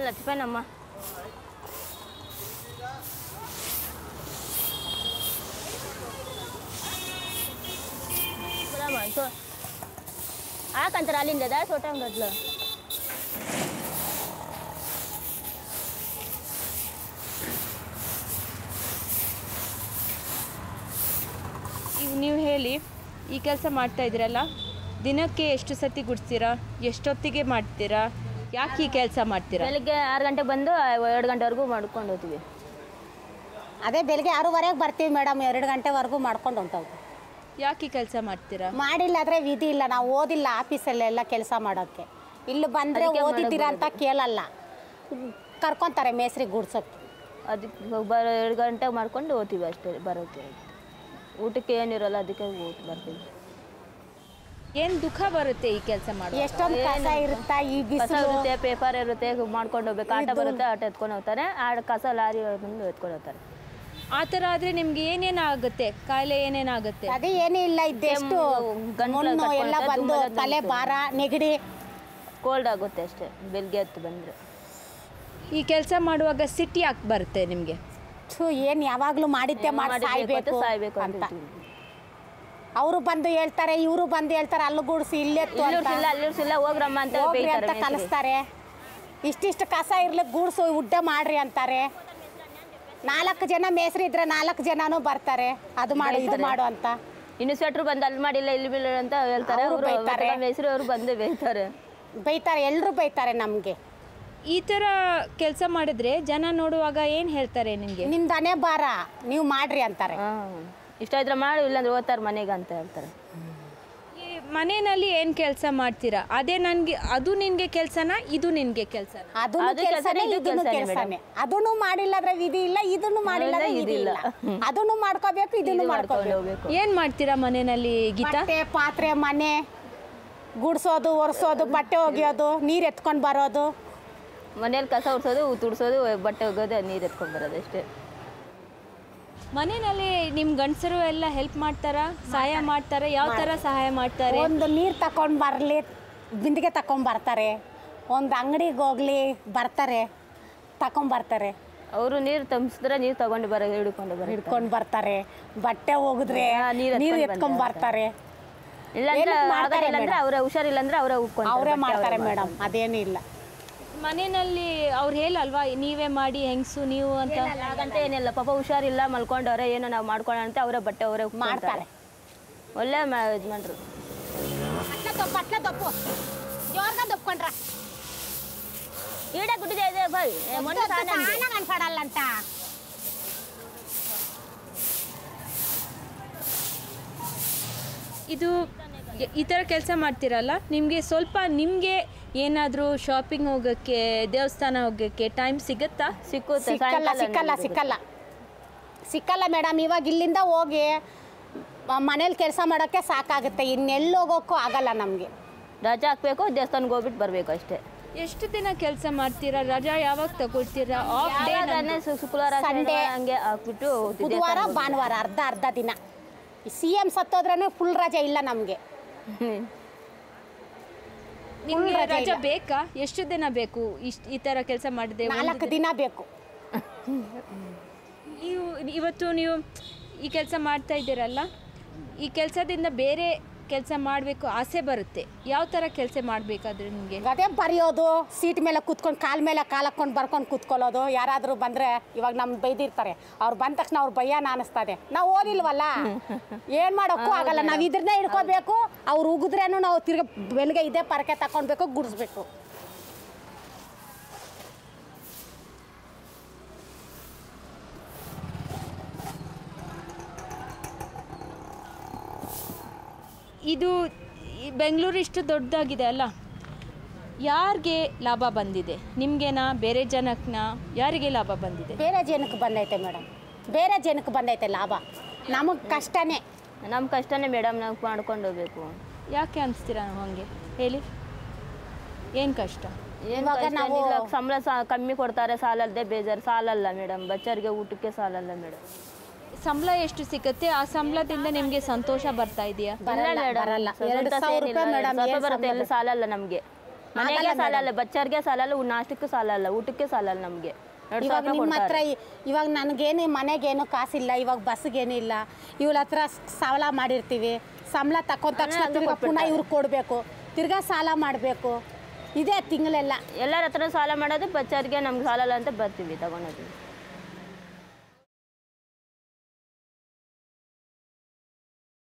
ಲಕ್ಷ್ಮಣಮ್ಮ ಆಕಂತಾರೆ ಅಲ್ಲಿಂದ ಸೋಟಂಗಟ್ಲು ಈಗ ನೀವು ಹೇಳಿ ಈ ಕೆಲಸ ಮಾಡ್ತಾ ಇದ್ದೀರಲ್ಲ, ದಿನಕ್ಕೆ ಎಷ್ಟು ಸತಿ ಗುಡಿಸ್ತೀರಾ, ಎಷ್ಟೊತ್ತಿಗೆ ಮಾಡ್ತೀರಾ, ಯಾಕೆ ಈ ಕೆಲಸ ಮಾಡ್ತೀರಾ? ಬೆಳಿಗ್ಗೆ 6 ಗಂಟೆಗೆ ಬಂದು 2 ಗಂಟೆವರೆಗೂ ಮಾಡ್ಕೊಂಡು ಹೋಗ್ತೀವಿ. ಅದೇ ಬೆಳಿಗ್ಗೆ 6:30ಗೆ ಬರ್ತೀವಿ ಮೇಡಮ್, 2 ಗಂಟೆವರೆಗೂ ಮಾಡ್ಕೊಂಡು ಹೊಂಟೋಗಿ. ಯಾಕೆ ಈ ಕೆಲಸ ಮಾಡ್ತೀರಾ? ಮಾಡಿಲ್ಲ ಆದರೆ ವಿಧಿ ಇಲ್ಲ, ನಾವು ಓದಿಲ್ಲ ಆಫೀಸಲ್ಲೆಲ್ಲ ಕೆಲಸ ಮಾಡೋಕ್ಕೆ. ಇಲ್ಲಿ ಬಂದರೆ ಓದಿದ್ದೀರಾ ಅಂತ ಕೇಳಲ್ಲ, ಕರ್ಕೊತಾರೆ ಮೇಸ್ರಿ ಗುಡ್ಸೋಕ್ಕೆ. ಅದಕ್ಕೆ 2 ಗಂಟೆಗೆ ಮಾಡ್ಕೊಂಡು ಹೋಗ್ತೀವಿ ಅಷ್ಟೇ. ಬರೋಕ್ಕೆ ಊಟಕ್ಕೆ ಏನಿರೋಲ್ಲ, ಅದಕ್ಕೆ ಊಟ ಬರ್ತೀವಿ. ಏನು ದುಃಖ ಬರುತ್ತೆ ಈ ಕೆಲಸ ಮಾಡಿ? ಎಷ್ಟೊಂದು ಕಸ ಇರುತ್ತಾ, ಈ ಬಿಸಿಲು ಇರುತ್ತೆ, ಪೇಪರ್ ಇರುತ್ತೆ, ಮಾಡ್ಕೊಂಡು ಹೋಗ್ಬೇಕು. ಆಟ ಬರುತ್ತೆ, ಆಟ ಎತ್ಕೊಂಡು ಹೋಗ್ತಾರೆ. ಕಸ ಲಾರಿ ಬಂದು ಎತ್ಕೊಂಡು ಹೋಗ್ತಾರೆ. ಆ ಥರ ಆದರೆ ನಿಮ್ಗೆ ಏನೇನು ಆಗುತ್ತೆ, ಕಾಯಿಲೆ ಏನೇನಾಗುತ್ತೆ? ಅದೇ ಏನೂ ಇಲ್ಲ, ಇದ್ದೆಷ್ಟು ಮಣ್ಣು ಎಲ್ಲ ಬಂದು ತಲೆ ಭಾರ, ನೆಗಡಿ, ಕೋಲ್ಡ್ ಆಗುತ್ತೆ ಅಷ್ಟೇ ಬೆಳಿಗ್ಗೆ ಹೊತ್ತು ಬಂದರೆ. ಈ ಕೆಲಸ ಮಾಡುವಾಗ ಸಿಟಿ ಯಾಕೆ ಬರುತ್ತೆ ನಿಮಗೆ? ಏನು ಯಾವಾಗಲೂ ಮಾಡಿದ್ದೆ ಮಾಡಿ ಸಾಯ್ಬೇಕು ಅಂತ ಅವರು ಬಂದು ಹೇಳ್ತಾರೆ, ಇವರು ಬಂದು ಹೇಳ್ತಾರೆ, ಅಲ್ಲಿ ಗೂಡಿಸಿ ಇಲ್ಲೆತ್ತು ಅಲ್ಲಿರ್ಸಿಲ್ಲ ಹೋಗ್ರಮ್ಮ ಅಂತ ಕಲಿಸ್ತಾರೆ. ಇಷ್ಟಿಷ್ಟು ಕಸ ಇರ್ಲಿಕ್ಕೆ ಗೂಡ್ಸು ಉಡ್ಡ ಮಾಡ್ರಿ ಅಂತಾರೆ. 4 ಜನ ಮೇಸ್ರಿ ಇದ್ರೆ 4 ಜನನೂ ಬರ್ತಾರೆ, ಅದು ಮಾಡು ಇದು ಮಾಡು ಅಂತ. ಇನ್ನು ಸ್ವೆಟ್ರ್ ಬಂದು ಅಲ್ಲಿ ಮಾಡಿಲ್ಲ ಇಲ್ಲಿ ಬಿಲ್ಲ ಅಂತ ಹೇಳ್ತಾರೆ. ಮೇಸ್ರಿ ಅವರು ಬಂದು ಬೈತಾರೆ, ಎಲ್ಲರೂ ಬೈತಾರೆ ನಮಗೆ. ಈ ಥರ ಕೆಲಸ ಮಾಡಿದ್ರೆ ಜನ ನೋಡುವಾಗ ಏನು ಹೇಳ್ತಾರೆ ನಿಮಗೆ? ನಿಮ್ದನೇ ಬಾರ, ನೀವು ಮಾಡ್ರಿ ಅಂತಾರೆ. ಇಷ್ಟ ಇದ್ರೆ ಮಾಡು, ಇಲ್ಲಾಂದ್ರೆ ಓದ್ತಾರೆ ಮನೆಗೆ ಅಂತ ಹೇಳ್ತಾರೆ. ಈ ಮನೆಯಲ್ಲಿ ಏನು ಕೆಲಸ ಮಾಡ್ತೀರಾ? ಅದೇ ನನಗೆ ಅದು ನಿನಗೆ ಕೆಲಸನಾ, ಇದು ನಿನಗೆ ಕೆಲಸನಾ? ಅದನ್ನು ಕೆಲಸನೇ, ಇದನ್ನು ಕೆಲಸನೇ. ಅದನ್ನು ಮಾಡಿಲ್ಲ ಅಂದ್ರೆ ವಿಧಿ ಇಲ್ಲ, ಇದನ್ನು ಮಾಡಿಲ್ಲ ಅಂದ್ರೆ ವಿಧಿ ಇಲ್ಲ. ಅದನ್ನು ಮಾಡ್ಕೋಬೇಕು, ಇದನ್ನು ಮಾಡ್ಕೋಬೇಕು. ಏನು ಮಾಡ್ತೀರಾ ಮನೆಯಲ್ಲಿ ಗೀತಾ? ಪಾತ್ರೆ, ಮನೆ ಗುಡ್ಸೋದು, ಒರೆಸೋದು, ಬಟ್ಟೆ ಒಗೆಯೋದು, ನೀರು ಎತ್ಕೊಂಡು ಬರೋದು, ಮನೇಲಿ ಕಸ ಉಡ್ಸೋದು, ತುಡ್ಸೋದು, ಬಟ್ಟೆ ಒಗ್ಗೋದು, ನೀರು ಎತ್ಕೊಂಡು ಬರೋದು ಅಷ್ಟೇ. ಮನೆಯಲ್ಲಿ ನಿಮ್ಮ ಗಂಡಸರು ಎಲ್ಲ ಹೆಲ್ಪ್ ಮಾಡ್ತಾರಾ, ಸಹಾಯ ಮಾಡ್ತಾರೆ? ಯಾವ ಥರ ಸಹಾಯ ಮಾಡ್ತಾರೆ? ಒಂದು ನೀರು ತಗೊಂಡು ಬರಲಿ, ಬಿಂದಿಗೆ ತಗೊಂಡ್ಬರ್ತಾರೆ. ಒಂದು ಅಂಗಡಿಗೆ ಹೋಗ್ಲಿ ಬರ್ತಾರೆ, ತಗೊಂಡ್ಬರ್ತಾರೆ. ಅವರು ನೀರು ತುಂಬಿಸಿದ್ರೆ ನೀರು ತಗೊಂಡು ಹಿಡ್ಕೊಂಡು ಬರ್ತಾರೆ. ಬಟ್ಟೆ ಹೋಗಿದ್ರೆ ನೀರು ಎತ್ಕೊಂಡು ಬರ್ತಾರೆ. ಇಲ್ಲಾಂದ್ರೆ ಅವರೇ ಹುಷಾರಿಲ್ಲ ಅಂದ್ರೆ ಅವರೇ ಮಾಡ್ತಾರೆ ಮೇಡಮ್, ಅದೇನು ಇಲ್ಲ. ಮನೆಯಲ್ಲಿ ಅವ್ರು ಹೇಳಲ್ವಾ ನೀವೇ ಮಾಡಿ ಹೆಂಗಸು ನೀವು ಅಂತ? ಹಾಗಂತ ಏನಿಲ್ಲ, ಪಾಪ ಹುಷಾರಿಲ್ಲ ಮಲ್ಕೊಂಡವ್ರೆ, ಏನೋ ನಾವು ಮಾಡ್ಕೊಳ್ಳೋಣ ಅಂತ ಅವರೇ ಬಟ್ಟೆ ಅವರೇ ಮಾಡ್ತಾರೆ. ಒಳ್ಳೆ ಯಜಮಾನ್ರು. ಈಡ ಗುಡ್ಡಿದೆ ಇದೆ ಬೈ ಅಂತ ಇದು ಈ ಥರ ಕೆಲಸ ಮಾಡ್ತೀರಲ್ಲ, ನಿಮಗೆ ಸ್ವಲ್ಪ ನಿಮಗೆ ಏನಾದರೂ ಶಾಪಿಂಗ್ ಹೋಗೋಕ್ಕೆ, ದೇವಸ್ಥಾನ ಹೋಗೋಕ್ಕೆ ಟೈಮ್ ಸಿಗುತ್ತಾ? ಸಿಕ್ಕಲ್ಲ ಮೇಡಮ್. ಇವಾಗ ಇಲ್ಲಿಂದ ಹೋಗಿ ಮನೇಲಿ ಕೆಲಸ ಮಾಡೋಕ್ಕೆ ಸಾಕಾಗುತ್ತೆ, ಇನ್ನೆಲ್ಲಿ ಹೋಗೋಕ್ಕೂ ಆಗಲ್ಲ ನಮಗೆ. ರಜಾ ಹಾಕ್ಬೇಕು, ದೇವಸ್ಥಾನಕ್ಕೆ ಹೋಗ್ಬಿಟ್ಟು ಬರಬೇಕು ಅಷ್ಟೇ. ಎಷ್ಟು ದಿನ ಕೆಲಸ ಮಾಡ್ತೀರಾ? ರಜಾ ಯಾವಾಗ ತಗೊಳ್ತೀರಾ? ಆಫ್ ಡೇ ಶುಕ್ರವಾರ, ಸಂಡೇ ಹಂಗೆ ಹಾಕ್ಬಿಟ್ಟು ಬುಧವಾರ, ಭಾನುವಾರ ಅರ್ಧ ದಿನ. CM ಸತ್ತೋದ್ರೇ ಫುಲ್ ರಜೆ ಇಲ್ಲ ನಮಗೆ. ನಿಮಗೆ ರಜಾ ಬೇಕಾ? ಎಷ್ಟು ದಿನ ಬೇಕು? ಈ ಥರ ಕೆಲಸ ಮಾಡಿದೆ 4 ದಿನ ಬೇಕು. ಇವತ್ತು ನೀವು ಈ ಕೆಲಸ ಮಾಡ್ತಾ ಇದ್ದೀರಲ್ಲ, ಈ ಕೆಲಸದಿಂದ ಬೇರೆ ಕೆಲಸ ಮಾಡಬೇಕು ಆಸೆ ಬರುತ್ತೆ. ಯಾವ ಥರ ಕೆಲಸ ಮಾಡಬೇಕಾದ್ರೆ ನಿಮಗೆ? ಅದೇ ಬರೆಯೋದು, ಸೀಟ್ ಮೇಲೆ ಕೂತ್ಕೊಂಡು ಕಾಲು ಮೇಲೆ ಕಾಲು ಹಾಕ್ಕೊಂಡು ಬರ್ಕೊಂಡು ಕೂತ್ಕೊಳ್ಳೋದು. ಯಾರಾದರೂ ಬಂದರೆ ಇವಾಗ ನಮ್ಗೆ ಬೈದಿರ್ತಾರೆ, ಅವ್ರು ಬಂದ ತಕ್ಷಣ ಅವ್ರು ಭಯನ ಅನ್ನಿಸ್ತದೆ. ನಾವು ಓದಿಲ್ವಲ್ಲ, ಏನು ಮಾಡೋಕ್ಕೂ ಆಗಲ್ಲ. ನಾವು ಇದ್ರನ್ನೇ ಹಿಡ್ಕೋಬೇಕು. ಅವ್ರು ಉಗಿದ್ರೇನು ನಾವು ತಿರ್ಗಿ ಬೆಳಗ್ಗೆ ಇದೇ ಪರಕೆ ತಗೊಳ್ಬೇಕು, ಗುಡಿಸ್ಬೇಕು. ಇದು ಬೆಂಗಳೂರು ಇಷ್ಟು ದೊಡ್ಡದಾಗಿದೆ ಅಲ್ಲ, ಯಾರಿಗೆ ಲಾಭ ಬಂದಿದೆ? ನಿಮಗೇನಾ, ಬೇರೆ ಜನಕ್ಕನಾ? ಯಾರಿಗೆ ಲಾಭ ಬಂದಿದೆ? ಬೇರೆ ಜನಕ್ಕೆ ಬಂದೈತೆ ಮೇಡಮ್, ಬೇರೆ ಜನಕ್ಕೆ ಬಂದೈತೆ ಲಾಭ. ನಮಗೆ ಕಷ್ಟನೇ, ನಮ್ಮ ಕಷ್ಟನೇ ಮೇಡಮ್, ನಾವು ಮಾಡ್ಕೊಂಡು ಹೋಗ್ಬೇಕು. ಯಾಕೆ ಅನಿಸ್ತೀರಾ ಹಾಗೆ ಹೇಳಿ? ಏನು ಕಷ್ಟ? ಇವಾಗ ನಾವು ಸಂಬಳ ಕಮ್ಮಿ ಕೊಡ್ತಾರೆ, ಸಾಲಲ್ಲದೆ ಬೇಜಾರು. ಸಾಲಲ್ಲ ಮೇಡಮ್, ಬಚ್ಚರಿಗೆ ಊಟಕ್ಕೆ ಸಾಲಲ್ಲ ಮೇಡಮ್. ಸಂಬಳ ಎಷ್ಟು ಸಿಗುತ್ತೆ? ಆ ಸಂಬಳದಿಂದ ನಿಮಗೆ ಸಂತೋಷ ಬರ್ತಾ ಇದೆಯಾ? ಬರಲ್ಲ. 2,000 ರೂಪಾಯಿ ಮೇಡಮ್, ಬರುತ್ತೆ. ಎಲ್ಲಿ ಸಾಲಲ್ಲ ನಮಗೆ. ಮನೆಗೆ ಸಾಲ ಅಲ್ಲ, ಬಚ್ಚರ್ಗೆ ಸಾಲ ಅಲ್ಲ, ನಾಷ್ಟಕ್ಕೂ ಸಾಲ ಅಲ್ಲ, ಊಟಕ್ಕೆ ಸಾಲ ಅಲ್ಲ ನಮಗೆ. ಇವಾಗ ನಿಮ್ಮ ಹತ್ರ ಇವಾಗ ನನಗೇನು ಮನೆಗೇನು ಕಾಸಿಲ್ಲ, ಇವಾಗ ಬಸ್ಗೇನು ಇಲ್ಲ, ಇವಳ ಹತ್ರ ಸಾಲ ಮಾಡಿರ್ತೀವಿ, ಸಂಬಳ ತಕೊಂಡ ತಕ್ಷಣ ತಿರ್ಗಾ ಪುನಃ ಇವ್ರು ಕೊಡಬೇಕು, ತಿರ್ಗಾ ಸಾಲ ಮಾಡಬೇಕು, ಇದೇ ತಿಂಗಳೆಲ್ಲ ಎಲ್ಲರ ಹತ್ರ ಸಾಲ ಮಾಡೋದು, ಬಚ್ಚರ್ಗೆ ನಮ್ಗೆ ಸಾಲ ಅಲ್ಲ ಅಂತ ಬರ್ತೀವಿ ತಗೊಳೋದು.